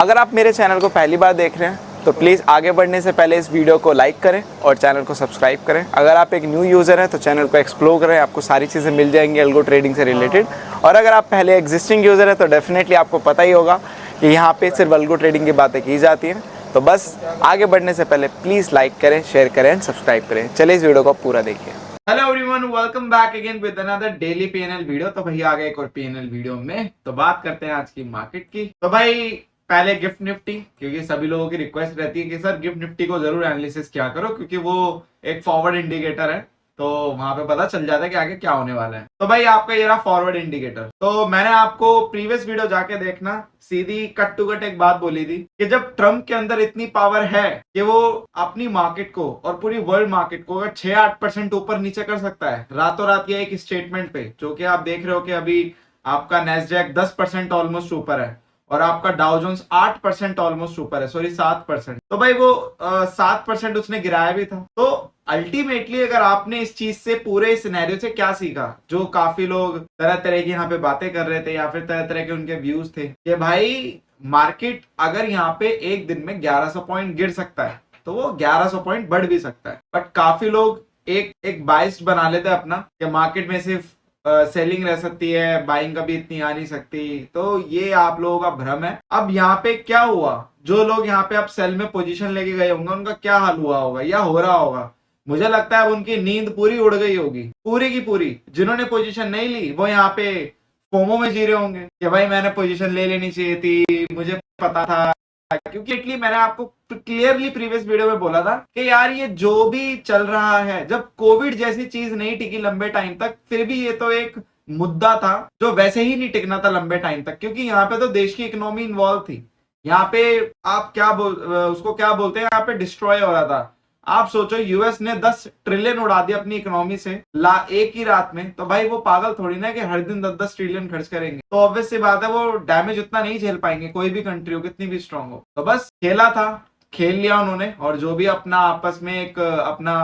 अगर आप मेरे चैनल को पहली बार देख रहे हैं तो प्लीज़ आगे बढ़ने से पहले इस वीडियो को लाइक करें और चैनल को सब्सक्राइब करें। अगर आप एक न्यू यूज़र हैं तो चैनल को एक्सप्लोर करें, आपको सारी चीज़ें मिल जाएंगी अल्गो ट्रेडिंग से रिलेटेड। और अगर आप पहले एग्जिस्टिंग यूज़र हैं तो डेफिनेटली आपको पता ही होगा कि यहाँ पे सिर्फ अल्गो ट्रेडिंग की बातें की जाती हैं। तो बस आगे बढ़ने से पहले प्लीज़ लाइक करें, शेयर करें एंड सब्सक्राइब करें। चलिए इस वीडियो को पूरा देखिए। Hello everyone, welcome back again with another daily PNL video. तो भाई आ गए एक और पीएनएल वीडियो में। तो बात करते हैं आज की मार्केट की। तो भाई पहले गिफ्ट निफ्टी, क्योंकि सभी लोगों की रिक्वेस्ट रहती है कि सर गिफ्ट निफ्टी को जरूर एनालिसिस किया करो, क्योंकि वो एक फॉरवर्ड इंडिकेटर है, तो वहां पे पता चल जाता है कि आगे क्या होने वाला है। तो भाई आपका ये रहा फॉरवर्ड इंडिकेटर। तो मैंने आपको प्रीवियस वीडियो जाके देखना, सीधी कट टू कट एक बात बोली थी कि जब ट्रम्प के अंदर इतनी पावर है कि वो अपनी मार्केट को और पूरी वर्ल्ड मार्केट को अगर 6-8% ऊपर नीचे कर सकता है रातों रात, ये एक स्टेटमेंट पे, जो कि आप देख रहे हो कि अभी आपका नेस्डैक 10% ऑलमोस्ट ऊपर है और आपका डाउ जोन्स 8% ऑलमोस्ट ऊपर है, सॉरी 7%। तो भाई वो 7% उसने गिराया भी था। तो अल्टीमेटली अगर आपने इस चीज से, पूरे सिनेरियो से क्या सीखा, जो काफी लोग तरह तरह की यहाँ पे बातें कर रहे थे या फिर तरह तरह के उनके व्यूज थे कि भाई मार्केट अगर यहाँ पे एक दिन में 1100 पॉइंट गिर सकता है तो वो 1100 पॉइंट बढ़ भी सकता है। बट काफी लोग एक बाइस्ड बना लेते हैं अपना कि मार्केट में सिर्फ सेलिंग रह सकती है, बाइंग कभी इतनी आ नहीं सकती। तो ये आप लोगों का भ्रम है। अब यहाँ पे क्या हुआ, जो लोग यहाँ पे अब सेल में पोजीशन लेके गए होंगे उनका क्या हाल हुआ होगा या हो रहा होगा, मुझे लगता है अब उनकी नींद पूरी उड़ गई होगी, पूरी की पूरी। जिन्होंने पोजीशन नहीं ली वो यहाँ पे फोमो में जी रहे होंगे कि भाई मैंने पोजीशन ले लेनी चाहिए थी, मुझे पता था। क्योंकि इटली मैंने आपको क्लियरली प्रीवियस वीडियो में बोला था कि यार ये जो भी चल रहा है, जब कोविड जैसी चीज नहीं टिकी लंबे टाइम तक, फिर भी ये तो एक मुद्दा था जो वैसे ही नहीं टिकना था लंबे टाइम तक, क्योंकि यहाँ पे तो देश की इकोनॉमी इन्वॉल्व थी। यहाँ पे आप उसको क्या बोलते हैं, यहाँ पे डिस्ट्रॉय हो रहा था। आप सोचो यूएस ने 10 ट्रिलियन उड़ा दिया अपनी इकोनॉमी से एक ही रात में, तो भाई वो पागल थोड़ी ना कि हर दिन 10-10 ट्रिलियन खर्च करेंगे। तो ऑब्वियस सी बात है वो डैमेज उतना नहीं झेल पाएंगे, कोई भी कंट्री हो कितनी भी स्ट्रांग हो। तो बस खेला था, खेल लिया उन्होंने, और जो भी अपना आपस में एक अपना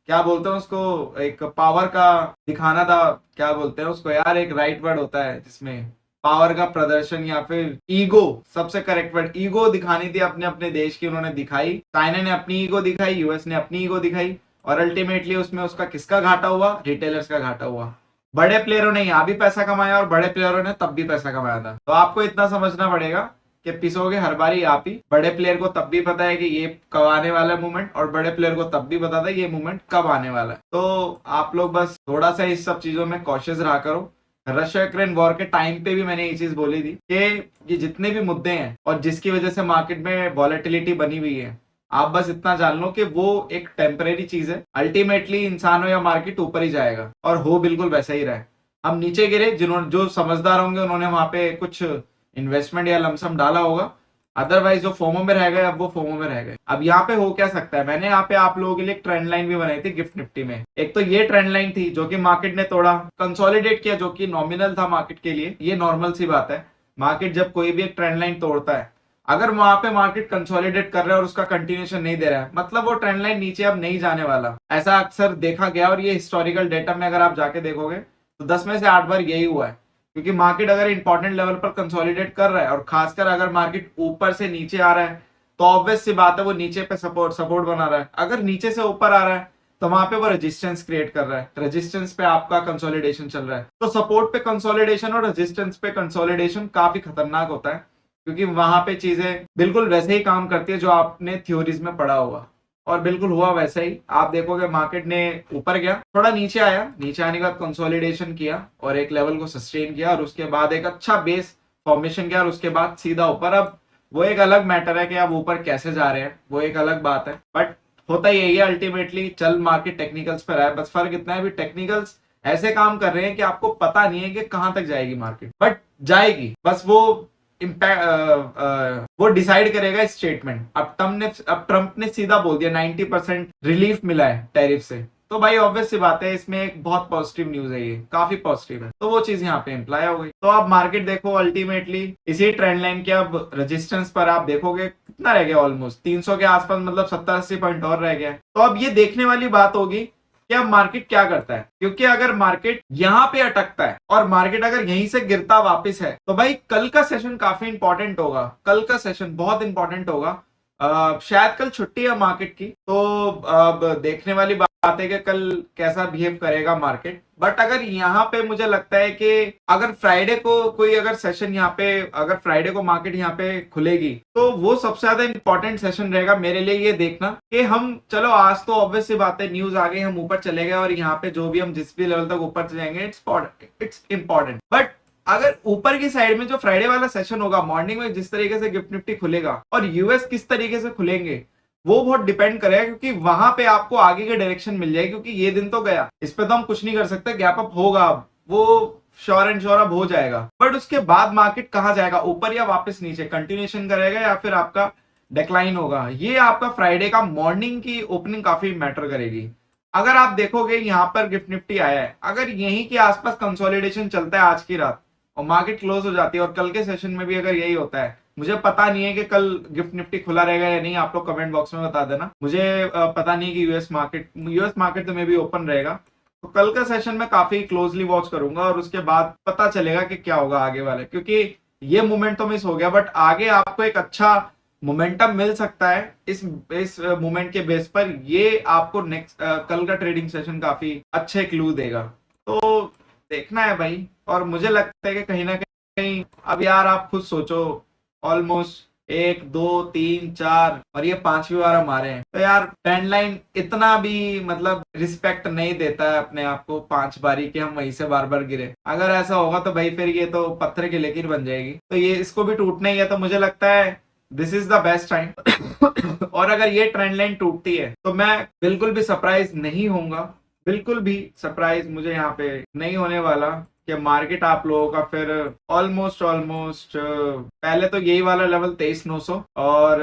क्या बोलते हैं उसको, एक पावर का दिखाना था, क्या बोलते हैं उसको यार, एक राइट वर्ड होता है जिसमें पावर का प्रदर्शन या फिर ईगो, सबसे करेक्ट वर्ड ईगो दिखानी थी अपने अपने देश की, उन्होंने दिखाई। चाइना ने अपनी ईगो दिखाई, यूएस ने अपनी ईगो दिखाई, और अल्टीमेटली उसमें उसका किसका घाटा हुआ, रिटेलर्स का घाटा हुआ। बड़े प्लेयरों ने यहाँ भी पैसा कमाया और बड़े प्लेयरों ने तब भी पैसा कमाया था। तो आपको इतना समझना पड़ेगा कि पिसोगे हर बारी आप ही। बड़े प्लेयर को तब भी पता है कि ये कब आने वाला है मूवमेंट, और बड़े प्लेयर को तब भी पता था ये मूवमेंट कब आने वाला है। तो आप लोग बस थोड़ा सा इस सब चीजों में कॉशियस रहा करो। रशिया यूक्रेन वॉर के टाइम पे भी मैंने ये चीज बोली थी कि ये जितने भी मुद्दे हैं और जिसकी वजह से मार्केट में वॉलेटिलिटी बनी हुई है, आप बस इतना जान लो कि वो एक टेम्परेरी चीज है। अल्टीमेटली इंसान हो या मार्केट ऊपर ही जाएगा, और हो बिल्कुल वैसा ही रहे। हम नीचे गिरे, जिन्होंने, जो समझदार होंगे उन्होंने वहां पे कुछ इन्वेस्टमेंट या लमसम डाला होगा, अदरवाइज जो फोमो में रह गए अब वो फोमो में रह गए। अब यहाँ पे हो क्या सकता है, मैंने यहाँ पे आप लोगों के लिए एक ट्रेंड लाइन भी बनाई थी गिफ्ट निफ्टी में। एक तो ये ट्रेंड लाइन थी जो कि मार्केट ने तोड़ा, कंसोलिडेट किया, जो कि नॉमिनल था मार्केट के लिए। ये नॉर्मल सी बात है, मार्केट जब कोई भी एक ट्रेंड लाइन तोड़ता है, अगर वहां पे मार्केट कंसोलिडेट कर रहा है और उसका कंटिन्यूएशन नहीं दे रहा है, मतलब वो ट्रेंड लाइन नीचे अब नहीं जाने वाला। ऐसा अक्सर देखा गया, और ये हिस्टोरिकल डेटा में अगर आप जाके देखोगे तो 10 में से 8 बार यही हुआ है। क्योंकि मार्केट अगर इंपॉर्टेंट लेवल पर कंसोलिडेट कर रहा है, और खासकर अगर मार्केट ऊपर से नीचे आ रहा है, तो ऑब्वियस सी बात है वो नीचे पे सपोर्ट बना रहा है। अगर नीचे से ऊपर आ रहा है तो वहां पे वो रेजिस्टेंस क्रिएट कर रहा है, रेजिस्टेंस पे आपका कंसोलिडेशन चल रहा है। तो सपोर्ट पे कंसोलिडेशन और रेजिस्टेंस पे कंसोलिडेशन काफी खतरनाक होता है, क्योंकि वहां पे चीजें बिल्कुल वैसे ही काम करती है जो आपने थ्योरीज में पढ़ा होगा, और बिल्कुल हुआ वैसा ही। आप देखोगे मार्केट ने ऊपर गया, थोड़ा नीचे आया, नीचे आने के बाद कंसोलिडेशन किया और एक लेवल को सस्टेन किया, और उसके बाद एक अच्छा बेस फॉर्मेशन किया, और उसके बाद सीधा ऊपर। अब वो एक अलग मैटर है कि आप ऊपर कैसे जा रहे हैं, वो एक अलग बात है। बट होता यही है, अल्टीमेटली चल मार्केट टेक्निकल्स पर है। बस फर्क इतना है भी टेक्निकल्स ऐसे काम कर रहे हैं कि आपको पता नहीं है कि कहां तक जाएगी मार्केट, बट जाएगी। बस वो वो डिसाइड करेगा स्टेटमेंट। अब ट्रम्प ने सीधा बोल दिया 90% रिलीफ मिला है टैरिफ से, तो भाई ऑब्वियस सी बात है इसमें एक बहुत पॉजिटिव न्यूज है, ये काफी पॉजिटिव है। तो वो चीज यहाँ पे इम्प्लाई हो गई। तो आप मार्केट देखो, अल्टीमेटली इसी ट्रेंड लाइन के अब रेजिस्टेंस पर आप देखोगे कितना रह गया, ऑलमोस्ट 300 के आसपास, मतलब 70-80 पॉइंट और रह गया। तो अब ये देखने वाली बात होगी कि अब मार्केट क्या करता है, क्योंकि अगर मार्केट यहाँ पे अटकता है और मार्केट अगर यहीं से गिरता वापस है तो भाई कल का सेशन काफी इंपॉर्टेंट होगा, कल का सेशन बहुत इंपॉर्टेंट होगा। शायद कल छुट्टी है मार्केट की, तो अब देखने वाली बात है कि कल कैसा बिहेव करेगा मार्केट। बट अगर यहाँ पे मुझे लगता है कि अगर फ्राइडे को कोई अगर सेशन यहाँ पे, अगर फ्राइडे को मार्केट यहाँ पे खुलेगी तो वो सबसे ज्यादा इंपॉर्टेंट सेशन रहेगा मेरे लिए ये देखना कि हम, चलो आज तो ऑब्वियस सी बात है न्यूज आ गई, हम ऊपर चले गए और यहाँ पे जो भी हम जिस भी लेवल तक ऊपर चलेंगे इट्स इंपॉर्टेंट। बट अगर ऊपर की साइड में जो फ्राइडे वाला सेशन होगा मॉर्निंग में, जिस तरीके से गिफ्ट निफ्टी खुलेगा और यूएस किस तरीके से खुलेंगे वो बहुत डिपेंड करेगा, क्योंकि वहां पे आपको आगे की डायरेक्शन मिल जाएगी। क्योंकि ये दिन तो गया, इस पे तो हम कुछ नहीं कर सकते, गैप अप होगा, अब वो श्योर एंड श्योर अब हो जाएगा। बट उसके बाद मार्केट कहाँ जाएगा, ऊपर या वापस नीचे, कंटिन्यूएशन करेगा या फिर आपका डिक्लाइन होगा, ये आपका फ्राइडे का मॉर्निंग की ओपनिंग काफी मैटर करेगी। अगर आप देखोगे यहाँ पर गिफ्ट निफ्टी आया है, अगर यहीं के आसपास कंसोलिडेशन चलता है आज की रात और मार्केट क्लोज हो जाती है और कल के सेशन में भी अगर यही होता है, मुझे पता नहीं है कि कल गिफ्ट निफ्टी खुला रहेगा या नहीं, आप लोग कमेंट बॉक्स में बता देना। मुझे पता नहीं कि यूएस मार्केट तो मे भी ओपन रहेगा, तो कल का सेशन में काफी क्लोजली वॉच करूंगा और उसके बाद पता चलेगा कि क्या होगा आगे वाले, क्योंकि ये मोमेंट तो मिस हो गया, बट आगे आपको एक अच्छा मोमेंटम मिल सकता है इस मोमेंट के बेस पर। ये आपको नेक्स्ट कल का ट्रेडिंग सेशन काफी अच्छे क्लू देगा, तो देखना है भाई। और मुझे लगता है कि कहीं ना कहीं अब यार आप खुद सोचो, ऑलमोस्ट 1 2 3 4 और ये 5वीं बार हम आ रहे हैं, तो यार ट्रेंड लाइन इतना भी मतलब रिस्पेक्ट नहीं देता है अपने आप को 5 बारी के हम वहीं से बार बार गिरे। अगर ऐसा होगा तो भाई फिर ये तो पत्थर की लकीर बन जाएगी, तो ये इसको भी टूटना ही है। तो मुझे लगता है this is the best time और अगर ये ट्रेंड लाइन टूटती है तो मैं बिल्कुल भी सरप्राइज नहीं होऊंगा, बिल्कुल भी सरप्राइज मुझे यहाँ पे नहीं होने वाला कि मार्केट आप लोगों का फिर ऑलमोस्ट पहले तो यही वाला लेवल 23,900 और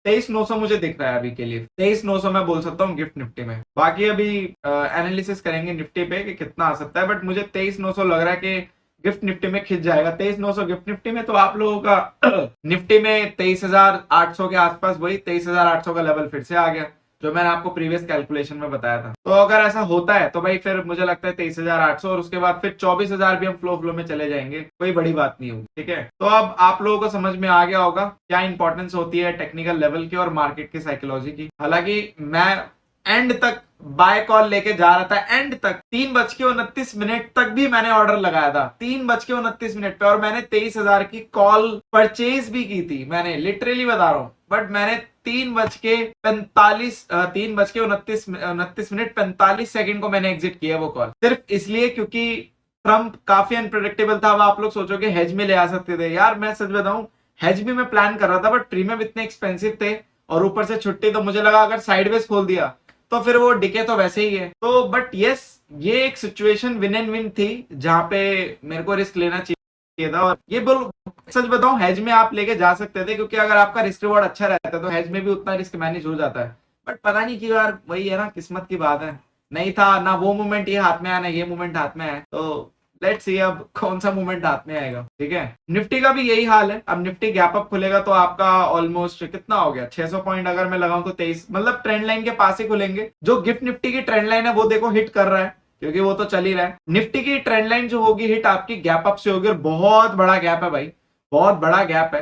23,900 मुझे दिख रहा है अभी के लिए, 23,900 मैं बोल सकता हूँ गिफ्ट निफ्टी में। बाकी अभी एनालिसिस करेंगे निफ्टी पे कि कितना आ सकता है, बट मुझे 23,900 लग रहा है कि गिफ्ट निफ्टी में खिंच जाएगा। 23,900 गिफ्ट निफ्टी में, तो आप लोगों का निफ्टी में 23,800 के आसपास, वही 23,800 का लेवल फिर से आ गया जो मैंने आपको प्रीवियस कैलकुलेशन में बताया था। तो अगर ऐसा होता है तो भाई फिर मुझे लगता है 23,800 और उसके बाद फिर 24,000 भी हम फ्लो में चले जाएंगे, कोई बड़ी बात नहीं होगी, ठीक है। तो अब आप लोगों को समझ में आ गया होगा क्या इंपॉर्टेंस होती है टेक्निकल लेवल की और मार्केट की साइकोलॉजी की। हालांकि मैं एंड तक बाय कॉल लेके जा रहा था, एंड तक 3:29 तक भी मैंने ऑर्डर लगाया था, 3:29 पे, और मैंने 23,000 की कॉल परचेज भी की थी, मैंने लिटरली बता रहा हूँ। बट मैंने 3:29 को मैंने एग्जिट किया वो कॉल, सिर्फ इसलिए क्योंकि ट्रम्प काफी अनप्रेडिक्टेबल था। अब आप लोग सोचोगे हेज में ले आ सकते थे, यार मैं सच बताऊं हेज भी मैं प्लान कर रहा था, बट प्रीमियम इतने एक्सपेंसिव थे और ऊपर से छुट्टी, तो मुझे लगा अगर साइडवेज खोल दिया तो फिर वो डिके तो वैसे ही है। तो बट यस, ये एक सिचुएशन विन एंड विन थी जहां पे मेरे को रिस्क लेना चाहिए था। और ये बोल सच बताऊं हेज में आप लेके जा सकते थे, क्योंकि अगर आपका रिस्क रिवॉर्ड अच्छा रहता है तो हेज में भी उतना रिस्क मैनेज हो जाता है। बट पता नहीं क्यों यार, वही है ना, किस्मत की बात है, नहीं था ना वो मोमेंट ये हाथ में आया ना ये मोमेंट हाथ में आया, तो लेट्स सी अब कौन सा मोमेंट हाथ में आएगा, ठीक है। निफ्टी का भी यही हाल है, अब निफ्टी गैप अप खुलेगा तो आपका ऑलमोस्ट कितना हो गया 600 पॉइंट अगर मैं लगाऊं तो 23, मतलब ट्रेंड लाइन के पास ही खुलेंगे। जो गिफ्ट निफ्टी की ट्रेंड लाइन है वो देखो हिट कर रहा है, क्योंकि वो तो चल ही रहा है। निफ्टी की ट्रेंड लाइन जो होगी हिट आपकी गैप अप से होगी, और बहुत बड़ा गैप है भाई, बहुत बड़ा गैप है।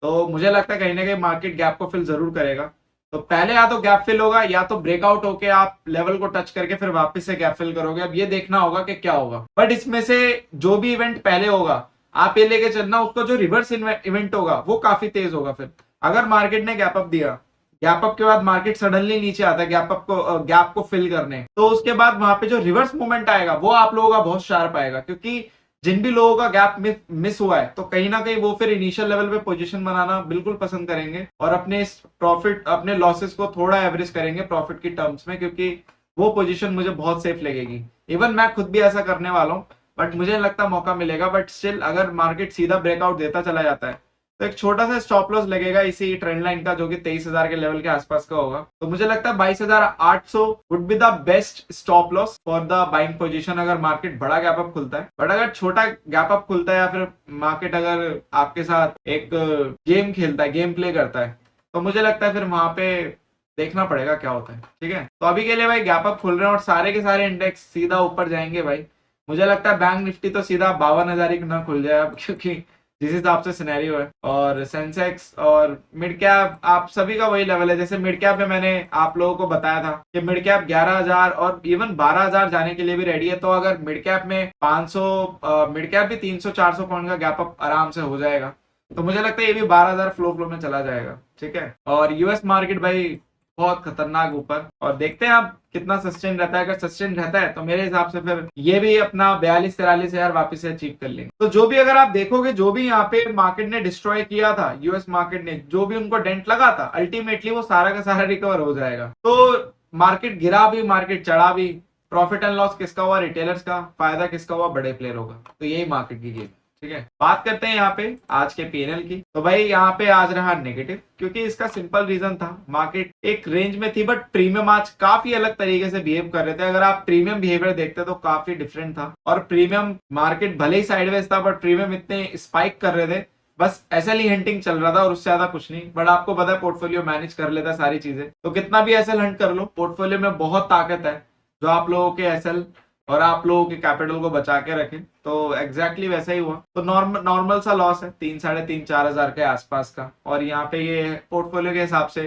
तो मुझे लगता है कहीं ना कहीं मार्केट गैप को फिल जरूर करेगा। तो पहले या तो गैप फिल होगा या तो ब्रेकआउट होके आप लेवल को टच करके फिर वापस से गैप फिल करोगे। अब ये देखना होगा कि क्या होगा, बट इसमें से जो भी इवेंट पहले होगा आप ये लेके चलना, उसको जो रिवर्स इवेंट होगा वो काफी तेज होगा। फिर अगर मार्केट ने गैप अप दिया, गैप अप के बाद मार्केट सडनली नीचे आता है गैप को फिल करने, तो उसके बाद वहां पे जो रिवर्स मूवमेंट आएगा वो आप लोगों का बहुत शार्प आएगा, क्योंकि जिन भी लोगों का गैप मिस हुआ है तो कहीं ना कहीं वो फिर इनिशियल लेवल पे पोजीशन बनाना बिल्कुल पसंद करेंगे और अपने प्रॉफिट अपने लॉसेस को थोड़ा एवरेज करेंगे प्रॉफिट की टर्म्स में, क्योंकि वो पोजीशन मुझे बहुत सेफ लगेगी। इवन मैं खुद भी ऐसा करने वाला हूँ, बट मुझे नहीं लगता मौका मिलेगा। बट स्टिल अगर मार्केट सीधा ब्रेकआउट देता चला जाता है तो एक छोटा सा स्टॉप लॉस लगेगा इसी ट्रेंड लाइन का, जो कि 23,000 के लेवल के आसपास का होगा। तो मुझे लगता है 22,800 would be the best stop loss for the buying position अगर मार्केट बड़ा गैप अप खुलता है। बट अगर छोटा गैप अप खुलता है या फिर मार्केट अगर आपके साथ एक गेम खेलता है, गेम प्ले करता है, तो मुझे लगता है फिर वहां पे देखना पड़ेगा क्या होता है, ठीक है। तो अभी के लिए भाई गैप अप खुल रहे हैं और सारे के सारे इंडेक्स सीधा ऊपर जाएंगे भाई। मुझे लगता है बैंक निफ्टी तो सीधा 52,000 ही ना खुल जाए अब, क्योंकि जिस हिसाब से सिनेरियो है। और सेंसेक्स और मिड कैप आप सभी का वही लेवल है। जैसे मिड कैप में मैंने आप लोगों को बताया था कि मिड कैप 11,000 और इवन 12,000 जाने के लिए भी रेडी है। तो अगर मिड कैप में 500 मिड कैप भी 300-400 पॉइंट का गैप अप आराम से हो जाएगा, तो मुझे लगता है ये भी 12,000 फ्लो में चला जाएगा, ठीक है। और यूएस मार्केट भाई बहुत खतरनाक ऊपर, और देखते हैं आप कितना सस्टेन रहता है। अगर सस्टेन रहता है तो मेरे हिसाब से फिर ये भी अपना 42-43,000 वापस से अचीव कर लेंगे। तो जो भी अगर आप देखोगे, जो भी यहाँ पे मार्केट ने डिस्ट्रॉय किया था, यूएस मार्केट ने जो भी उनको डेंट लगा था, अल्टीमेटली वो सारा का सारा रिकवर हो जाएगा। तो मार्केट गिरा भी, मार्केट चढ़ा भी, प्रॉफिट एंड लॉस किसका हुआ? रिटेलर्स का। फायदा किसका हुआ? बड़े प्लेयरों का। तो यही मार्केट की गेम, ठीक है। बात करते हैं यहाँ पे आज के पीएनएल की। तो भाई यहाँ पे आज रहा नेगेटिव, क्योंकि इसका सिंपल रीजन था, मार्केट एक रेंज में थी बट प्रीमियम आज काफी अलग तरीके से बिहेव कर रहे थे। अगर आप प्रीमियम बिहेवियर देखते तो काफी डिफरेंट था। और प्रीमियम मार्केट भले ही साइडवेज था बट प्रीमियम इतने स्पाइक कर रहे थे, बस एसएल ही हंटिंग चल रहा था और उससे ज्यादा कुछ नहीं। बट आपको पता है पोर्टफोलियो मैनेज कर लेता सारी चीजें, तो कितना भी एसएल हंट कर लो, पोर्टफोलियो में बहुत ताकत है जो आप लोगों के एसएल और आप लोगों के कैपिटल को बचा के रखे। तो एग्जैक्टली वैसा ही हुआ। तो नॉर्मल सा लॉस है 3-3.5-4 हजार के आसपास का, और यहाँ पे ये पोर्टफोलियो के हिसाब से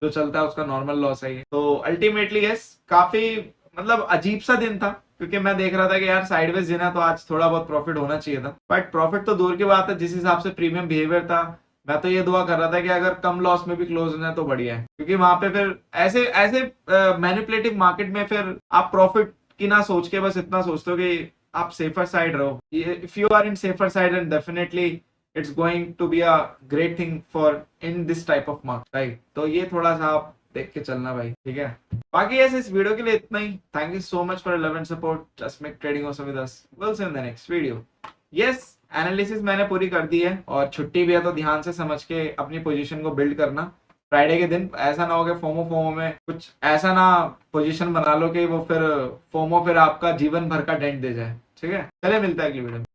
जो चलता है उसका नॉर्मल लॉस है ये। तो अल्टीमेटली यस, काफी मतलब अजीब सा दिन था, क्योंकि मैं देख रहा था कि यार साइडवेज दिन है तो आज थोड़ा बहुत प्रॉफिट होना चाहिए था। बट प्रॉफिट तो दूर की बात है, जिस हिसाब से प्रीमियम बिहेवियर था, मैं तो ये दुआ कर रहा था कि अगर कम लॉस में भी क्लोज होना है तो बढ़िया है। क्योंकि वहां पे फिर ऐसे ऐसे मैनिपुलेटिव मार्केट में फिर आप प्रॉफिट की ना सोच के बस इतना सोचते हो कि आप सेफर साइड रहो। If you are in safer side and definitely it's going to be a great thing for in this type of market, right. तो ये थोड़ा सा आप देख के चलना भाई, ठीक है। बाकी ऐसे इस वीडियो के लिए इतना ही। Thank you so much for love and support. Just make trading also with us. Will see you in the next video. Yes, analysis मैंने पूरी कर दी है और छुट्टी भी है, तो ध्यान से समझ के अपनी पोजीशन को बिल्ड करना। फ्राइडे के दिन ऐसा ना हो कि फोमो में कुछ ऐसा ना पोजीशन बना लो कि वो फिर फोमो फिर आपका जीवन भर का डेंट दे जाए, ठीक है। चलिए मिलता है अगली वीडियो में।